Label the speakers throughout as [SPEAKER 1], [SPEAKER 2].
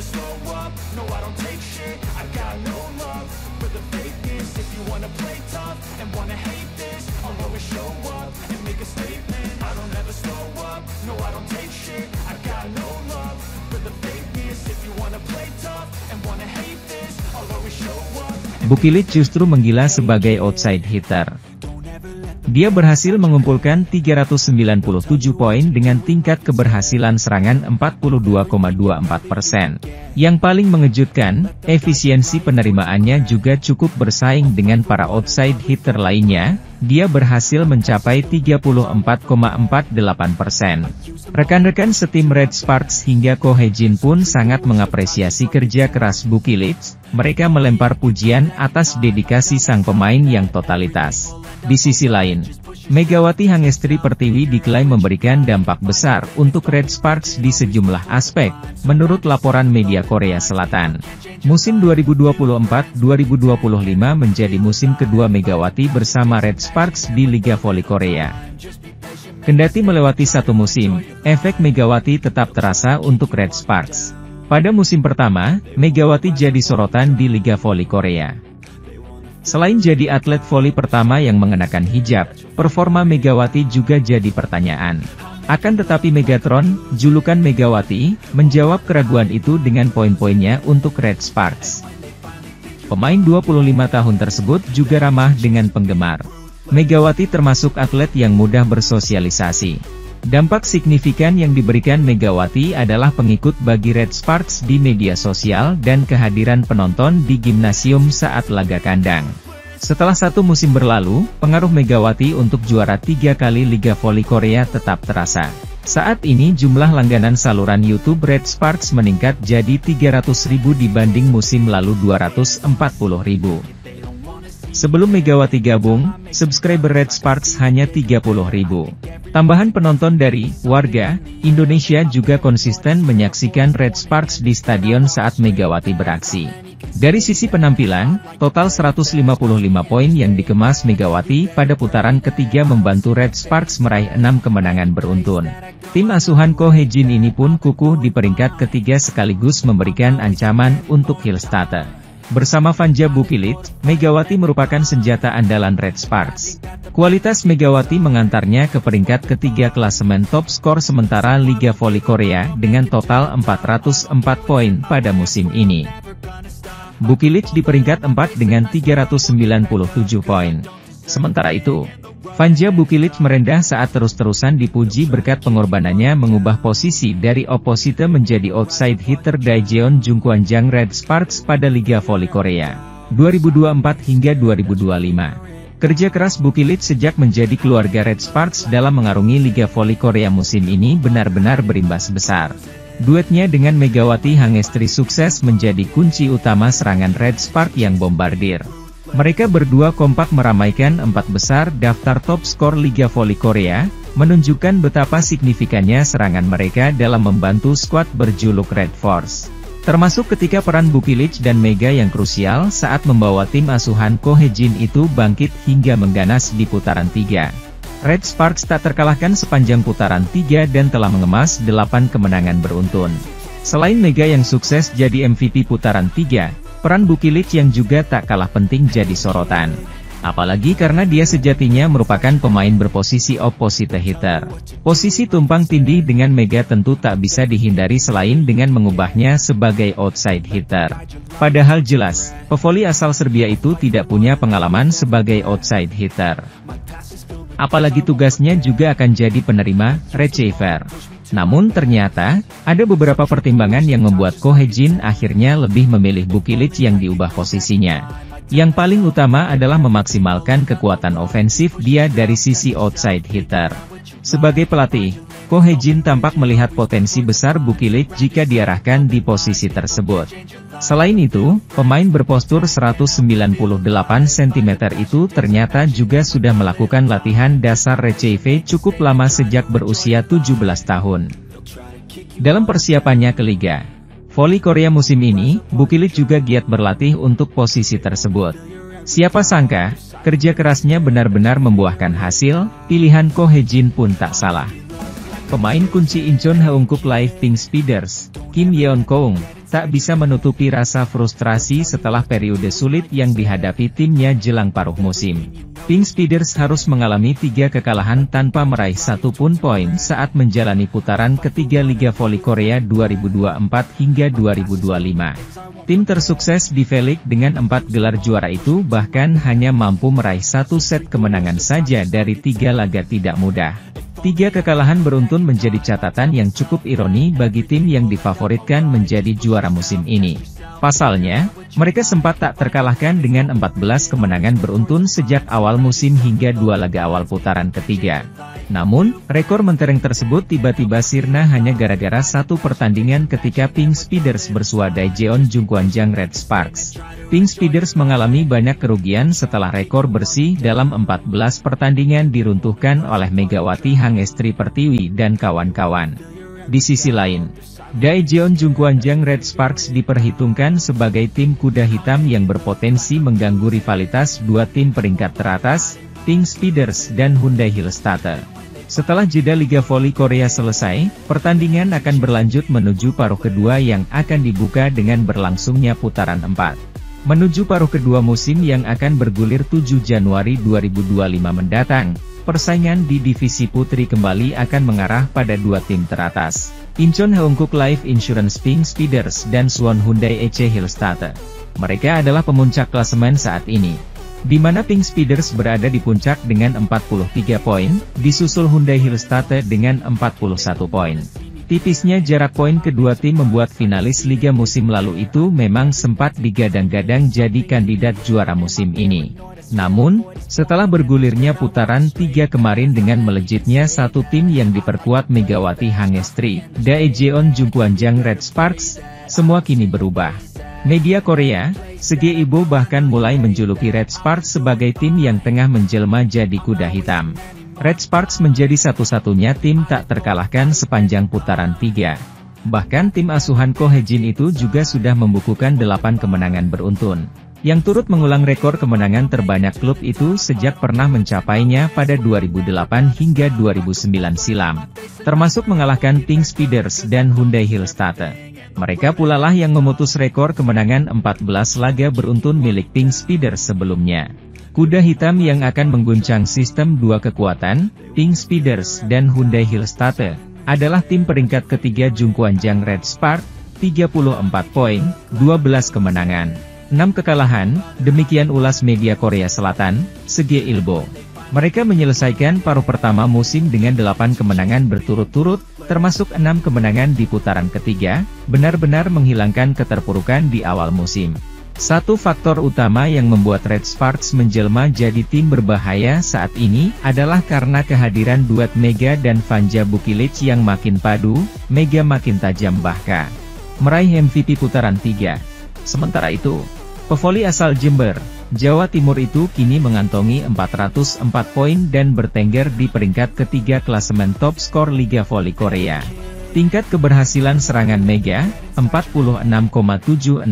[SPEAKER 1] never slow up, no I don't take shit. I got no love for the fakeness. If you wanna play tough and wanna hate this, I'll always show up and make a statement. I don't ever slow up, no I don't take shit. I got no love for the fakeness. If you wanna play tough and wanna hate this, I'll always show up.
[SPEAKER 2] Bukilid justru menggila sebagai outside hitter. Dia berhasil mengumpulkan 397 poin dengan tingkat keberhasilan serangan 42,24%. Yang paling mengejutkan, efisiensi penerimaannya juga cukup bersaing dengan para outside hitter lainnya. Dia berhasil mencapai 34,48%. Rekan-rekan setim Red Sparks hingga Ko Hye-jin pun sangat mengapresiasi kerja keras Bukilid. Mereka melempar pujian atas dedikasi sang pemain yang totalitas. Di sisi lain, Megawati Hangestri Pertiwi diklaim memberikan dampak besar untuk Red Sparks di sejumlah aspek, menurut laporan media Korea Selatan. Musim 2024-2025 menjadi musim kedua Megawati bersama Red Sparks di Liga Voli Korea. Kendati melewati satu musim, efek Megawati tetap terasa untuk Red Sparks. Pada musim pertama, Megawati jadi sorotan di Liga Voli Korea. Selain jadi atlet voli pertama yang mengenakan hijab, performa Megawati juga jadi pertanyaan. Akan tetapi Megatron, julukan Megawati, menjawab keraguan itu dengan poin-poinnya untuk Red Sparks. Pemain 25 tahun tersebut juga ramah dengan penggemar. Megawati termasuk atlet yang mudah bersosialisasi. Dampak signifikan yang diberikan Megawati adalah pengikut bagi Red Sparks di media sosial dan kehadiran penonton di gimnasium saat laga kandang. Setelah satu musim berlalu, pengaruh Megawati untuk juara 3 kali Liga Voli Korea tetap terasa. Saat ini jumlah langganan saluran YouTube Red Sparks meningkat jadi 300.000 dibanding musim lalu 240.000. Sebelum Megawati gabung, subscriber Red Sparks hanya 30.000. Tambahan penonton dari warga Indonesia juga konsisten menyaksikan Red Sparks di stadion saat Megawati beraksi. Dari sisi penampilan, total 155 poin yang dikemas Megawati pada putaran ketiga membantu Red Sparks meraih 6 kemenangan beruntun. Tim asuhan Ko Hye-jin ini pun kukuh di peringkat ketiga sekaligus memberikan ancaman untuk Hillstatter. Bersama Vanja Bukilid, Megawati merupakan senjata andalan Red Sparks. Kualitas Megawati mengantarnya ke peringkat ketiga klasemen top skor sementara Liga Voli Korea dengan total 404 poin pada musim ini. Bukilid di peringkat 4 dengan 397 poin. Sementara itu, Vanja Bukilid merendah saat terus-terusan dipuji berkat pengorbanannya mengubah posisi dari opposite menjadi outside hitter Daejeon Jungkwanjang Red Sparks pada Liga Voli Korea 2024 hingga 2025. Kerja keras Bukilid sejak menjadi keluarga Red Sparks dalam mengarungi Liga Voli Korea musim ini benar-benar berimbas besar. Duetnya dengan Megawati Hangestri sukses menjadi kunci utama serangan Red Sparks yang bombardir. Mereka berdua kompak meramaikan 4 besar daftar top skor Liga Voli Korea, menunjukkan betapa signifikannya serangan mereka dalam membantu skuad berjuluk Red Force. Termasuk ketika peran Bukilid dan Mega yang krusial saat membawa tim asuhan Ko Hye-jin itu bangkit hingga mengganas di putaran 3. Red Sparks tak terkalahkan sepanjang putaran 3 dan telah mengemas 8 kemenangan beruntun. Selain Mega yang sukses jadi MVP putaran 3, peran Bukilid yang juga tak kalah penting jadi sorotan. Apalagi karena dia sejatinya merupakan pemain berposisi opposite hitter. Posisi tumpang tindih dengan Mega tentu tak bisa dihindari selain dengan mengubahnya sebagai outside hitter. Padahal jelas, pevoli asal Serbia itu tidak punya pengalaman sebagai outside hitter. Apalagi tugasnya juga akan jadi penerima receiver. Namun ternyata, ada beberapa pertimbangan yang membuat Ko Hye-jin akhirnya lebih memilih Bukilid yang diubah posisinya. Yang paling utama adalah memaksimalkan kekuatan ofensif dia dari sisi outside hitter. Sebagai pelatih, Ko Hye-jin tampak melihat potensi besar Bukilid jika diarahkan di posisi tersebut. Selain itu, pemain berpostur 198 cm itu ternyata juga sudah melakukan latihan dasar receive cukup lama sejak berusia 17 tahun. Dalam persiapannya ke Liga Voli Korea musim ini, Bukilid juga giat berlatih untuk posisi tersebut. Siapa sangka, kerja kerasnya benar-benar membuahkan hasil, pilihan Ko Hye-jin pun tak salah. Pemain kunci Incheon Haeunkook Live Pink Speeders, Kim Yeon-koung, tak bisa menutupi rasa frustrasi setelah periode sulit yang dihadapi timnya jelang paruh musim. Pink Speeders harus mengalami 3 kekalahan tanpa meraih 1 pun poin saat menjalani putaran ketiga Liga Voli Korea 2024 hingga 2025. Tim tersukses di V-League dengan 4 gelar juara itu bahkan hanya mampu meraih 1 set kemenangan saja dari 3 laga tidak mudah. 3 kekalahan beruntun menjadi catatan yang cukup ironi bagi tim yang difavoritkan menjadi juara musim ini. Pasalnya, mereka sempat tak terkalahkan dengan 14 kemenangan beruntun sejak awal musim hingga 2 laga awal putaran ketiga. Namun, rekor mentereng tersebut tiba-tiba sirna hanya gara-gara 1 pertandingan ketika Pink Speeders bersua Daejeon Jungkwanjang Red Sparks. Pink Speeders mengalami banyak kerugian setelah rekor bersih dalam 14 pertandingan diruntuhkan oleh Megawati Hangestri Pertiwi dan kawan-kawan. Di sisi lain, Daejeon Jungkwanjang Red Sparks diperhitungkan sebagai tim kuda hitam yang berpotensi mengganggu rivalitas 2 tim peringkat teratas, Pink Speeders dan Hyundai Hillstatter. Setelah jeda Liga Voli Korea selesai, pertandingan akan berlanjut menuju paruh kedua yang akan dibuka dengan berlangsungnya putaran 4. Menuju paruh kedua musim yang akan bergulir 7 Januari 2025 mendatang, persaingan di divisi putri kembali akan mengarah pada 2 tim teratas, Incheon Heungkuk Life Insurance Pink Speeders dan Suwon Hyundai EC Hillstatter. Mereka adalah pemuncak klasemen saat ini, di mana Pink Speeders berada di puncak dengan 43 poin, disusul Hyundai Hillstatter dengan 41 poin. Tipisnya jarak poin kedua tim membuat finalis Liga musim lalu itu memang sempat digadang-gadang jadi kandidat juara musim ini. Namun, setelah bergulirnya putaran 3 kemarin dengan melejitnya satu tim yang diperkuat Megawati Hangestri, Daejeon Jungkwanjang Red Sparks, semua kini berubah. Media Korea, Sege Ibo bahkan mulai menjuluki Red Sparks sebagai tim yang tengah menjelma jadi kuda hitam. Red Sparks menjadi satu-satunya tim tak terkalahkan sepanjang putaran 3. Bahkan tim asuhan Ko Hae-jin itu juga sudah membukukan 8 kemenangan beruntun, yang turut mengulang rekor kemenangan terbanyak klub itu sejak pernah mencapainya pada 2008 hingga 2009 silam, termasuk mengalahkan Pink Speeders dan Hyundai Hillstatter. Mereka pula lah yang memutus rekor kemenangan 14 laga beruntun milik Pink Speeders sebelumnya. Kuda hitam yang akan mengguncang sistem 2 kekuatan, Pink Speeders dan Hyundai Hillstatter, adalah tim peringkat ketiga Jungkwanjang Red Sparks, 34 poin, 12 kemenangan, 6 kekalahan, demikian ulas media Korea Selatan, Sege Ilbo. Mereka menyelesaikan paruh pertama musim dengan 8 kemenangan berturut-turut, termasuk 6 kemenangan di putaran ketiga, benar-benar menghilangkan keterpurukan di awal musim. Satu faktor utama yang membuat Red Sparks menjelma jadi tim berbahaya saat ini adalah karena kehadiran duet Mega dan Vanja Bukilic yang makin padu, Mega makin tajam bahkan meraih MVP putaran 3. Sementara itu, pevoli asal Jember, Jawa Timur itu kini mengantongi 404 poin dan bertengger di peringkat ketiga klasemen top skor Liga Voli Korea. Tingkat keberhasilan serangan Mega, 46,76%,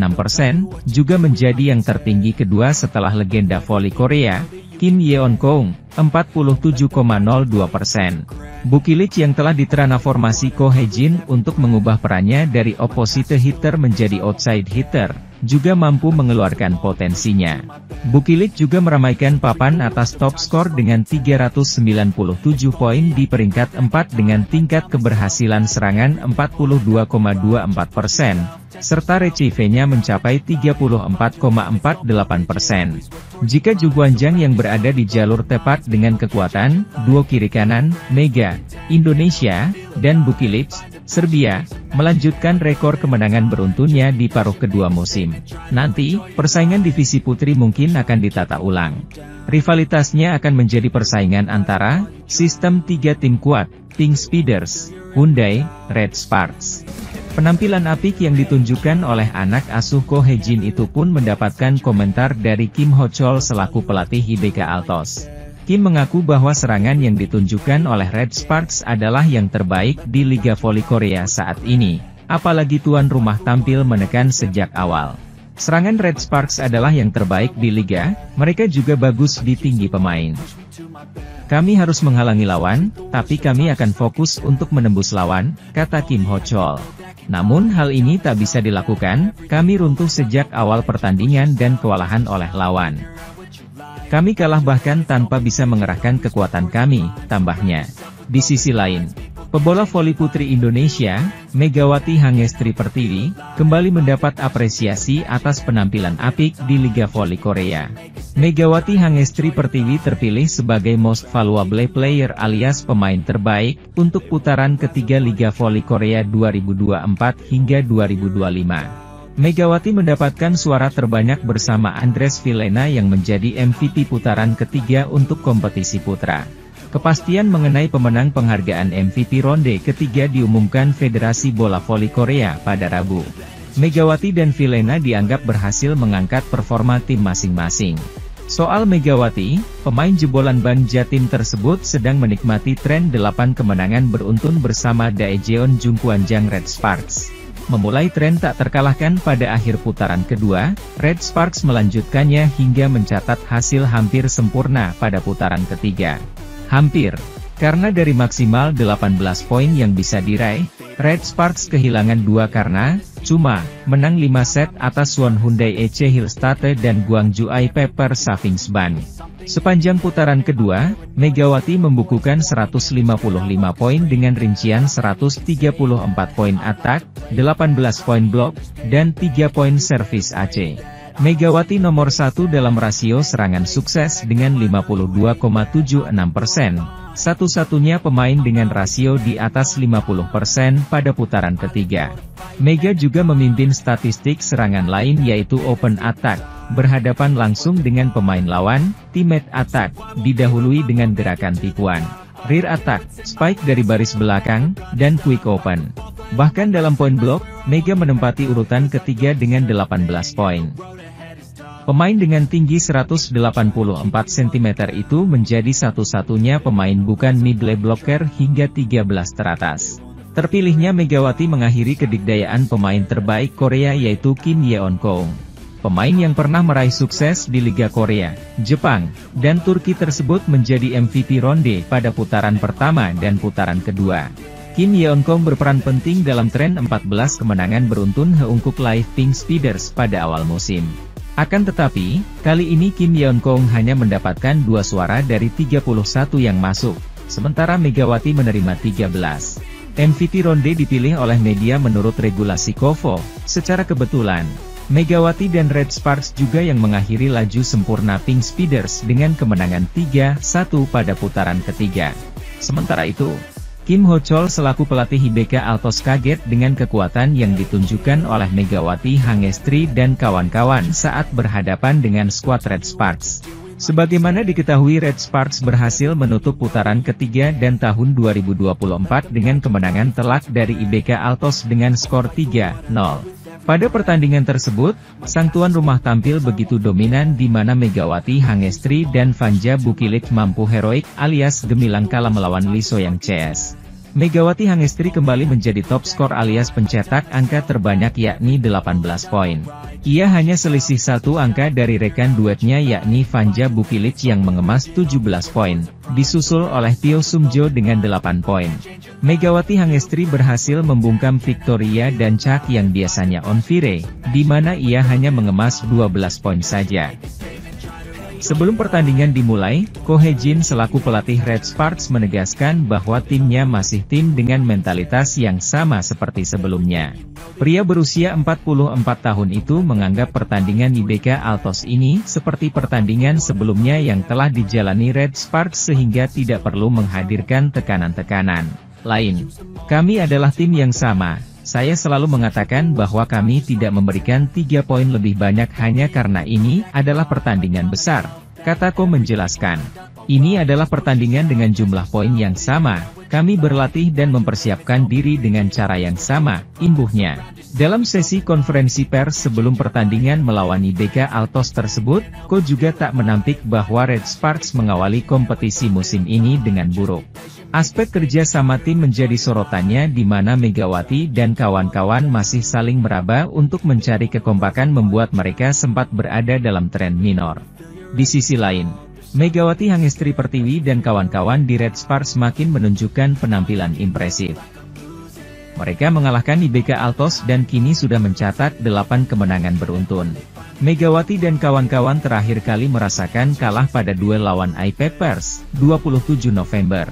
[SPEAKER 2] juga menjadi yang tertinggi kedua setelah legenda voli Korea, Kim Yeon-kong, 47,02%. Bukilic yang telah ditransformasi Ko Hae-jin untuk mengubah perannya dari opposite hitter menjadi outside hitter, juga mampu mengeluarkan potensinya. Bukilic juga meramaikan papan atas top skor dengan 397 poin di peringkat 4 dengan tingkat keberhasilan serangan 42,24%, serta RCV-nya mencapai 34,48%. Jika Jungkwanjang yang berada di jalur tepat dengan kekuatan, duo kiri kanan, Mega, Indonesia, dan Bukilic, Serbia, melanjutkan rekor kemenangan beruntunnya di paruh kedua musim. Nanti, persaingan divisi putri mungkin akan ditata ulang. Rivalitasnya akan menjadi persaingan antara sistem 3 tim kuat, Pink Speeders, Hyundai, Red Sparks. Penampilan apik yang ditunjukkan oleh anak asuh Ko Hae-jin itu pun mendapatkan komentar dari Kim Ho-chol selaku pelatih IBK Altos. Kim mengaku bahwa serangan yang ditunjukkan oleh Red Sparks adalah yang terbaik di Liga Voli Korea saat ini, apalagi tuan rumah tampil menekan sejak awal. Serangan Red Sparks adalah yang terbaik di Liga, mereka juga bagus di tinggi pemain. Kami harus menghalangi lawan, tapi kami akan fokus untuk menembus lawan, kata Kim Ho-chol. Namun hal ini tak bisa dilakukan, kami runtuh sejak awal pertandingan dan kewalahan oleh lawan. Kami kalah bahkan tanpa bisa mengerahkan kekuatan kami, tambahnya. Di sisi lain, pebola voli putri Indonesia, Megawati Hangestri Pertiwi, kembali mendapat apresiasi atas penampilan apik di Liga Voli Korea. Megawati Hangestri Pertiwi terpilih sebagai Most Valuable Player alias pemain terbaik, untuk putaran ketiga Liga Voli Korea 2024 hingga 2025. Megawati mendapatkan suara terbanyak bersama Andres Vilena yang menjadi MVP putaran ketiga untuk kompetisi putra. Kepastian mengenai pemenang penghargaan MVP ronde ketiga diumumkan Federasi Bola Voli Korea pada Rabu. Megawati dan Vilena dianggap berhasil mengangkat performa tim masing-masing. Soal Megawati, pemain jebolan Ban Jatim tersebut sedang menikmati tren 8 kemenangan beruntun bersama Daejeon Jungkwanjang Red Sparks. Memulai tren tak terkalahkan pada akhir putaran kedua, Red Sparks melanjutkannya hingga mencatat hasil hampir sempurna pada putaran ketiga. Hampir, karena dari maksimal 18 poin yang bisa diraih, Red Sparks kehilangan 2 karena cuma menang 5 set atas Suwon Hyundai EC Hillstate dan Gwangju I Pepper Savings Ban. Sepanjang putaran kedua, Megawati membukukan 155 poin dengan rincian 134 poin atak, 18 poin blok, dan 3 poin servis AC. Megawati nomor 1 dalam rasio serangan sukses dengan 52,76%, satu-satunya pemain dengan rasio di atas 50% pada putaran ketiga. Mega juga memimpin statistik serangan lain yaitu open attack, berhadapan langsung dengan pemain lawan, teammate attack, didahului dengan gerakan tipuan, rear attack, spike dari baris belakang, dan quick open. Bahkan dalam poin blok, Mega menempati urutan ketiga dengan 18 poin. Pemain dengan tinggi 184 cm itu menjadi satu-satunya pemain bukan middle blocker hingga 13 teratas. Terpilihnya Megawati mengakhiri kedikdayaan pemain terbaik Korea yaitu Kim Yeon-kong. Pemain yang pernah meraih sukses di Liga Korea, Jepang, dan Turki tersebut menjadi MVP ronde pada putaran pertama dan putaran kedua. Kim Yeon-kong berperan penting dalam tren 14 kemenangan beruntun Heungkuk Live Pink Speeders pada awal musim. Akan tetapi, kali ini Kim Yeon-kong hanya mendapatkan 2 suara dari 31 yang masuk, sementara Megawati menerima 13. MVP ronde dipilih oleh media menurut regulasi KOVO. Secara kebetulan, Megawati dan Red Sparks juga yang mengakhiri laju sempurna Pink Speeders dengan kemenangan 3-1 pada putaran ketiga. Sementara itu, Kim Ho-chol selaku pelatih IBK Altos kaget dengan kekuatan yang ditunjukkan oleh Megawati Hangestri dan kawan-kawan saat berhadapan dengan skuad Red Sparks. Sebagaimana diketahui Red Sparks berhasil menutup putaran ketiga dan tahun 2024 dengan kemenangan telak dari IBK Altos dengan skor 3-0. Pada pertandingan tersebut, sang tuan rumah tampil begitu dominan di mana Megawati Hangestri dan Vanja Bukilit mampu heroik alias gemilang kalah melawan Lee So-yang CS. Megawati Hangestri kembali menjadi top skor alias pencetak angka terbanyak yakni 18 poin. Ia hanya selisih 1 angka dari rekan duetnya yakni Vanja Bukilit yang mengemas 17 poin, disusul oleh Teo Sumjo dengan 8 poin. Megawati Hangestri berhasil membungkam Victoria dan Chak yang biasanya on fire, di mana ia hanya mengemas 12 poin saja. Sebelum pertandingan dimulai, Ko Hae-jin selaku pelatih Red Sparks menegaskan bahwa timnya masih tim dengan mentalitas yang sama seperti sebelumnya. Pria berusia 44 tahun itu menganggap pertandingan IBK Altos ini seperti pertandingan sebelumnya yang telah dijalani Red Sparks sehingga tidak perlu menghadirkan tekanan-tekanan lain. Kami adalah tim yang sama. Saya selalu mengatakan bahwa kami tidak memberikan 3 poin lebih banyak hanya karena ini adalah pertandingan besar, kata Ko menjelaskan. Ini adalah pertandingan dengan jumlah poin yang sama, kami berlatih dan mempersiapkan diri dengan cara yang sama, imbuhnya. Dalam sesi konferensi pers sebelum pertandingan melawan IBK Altos tersebut, Ko juga tak menampik bahwa Red Sparks mengawali kompetisi musim ini dengan buruk. Aspek kerja sama tim menjadi sorotannya di mana Megawati dan kawan-kawan masih saling meraba untuk mencari kekompakan membuat mereka sempat berada dalam tren minor. Di sisi lain, Megawati Hangestri Pertiwi dan kawan-kawan di Red Sparks makin menunjukkan penampilan impresif. Mereka mengalahkan IBK Altos dan kini sudah mencatat 8 kemenangan beruntun. Megawati dan kawan-kawan terakhir kali merasakan kalah pada duel lawan iPad Pers, 27 November.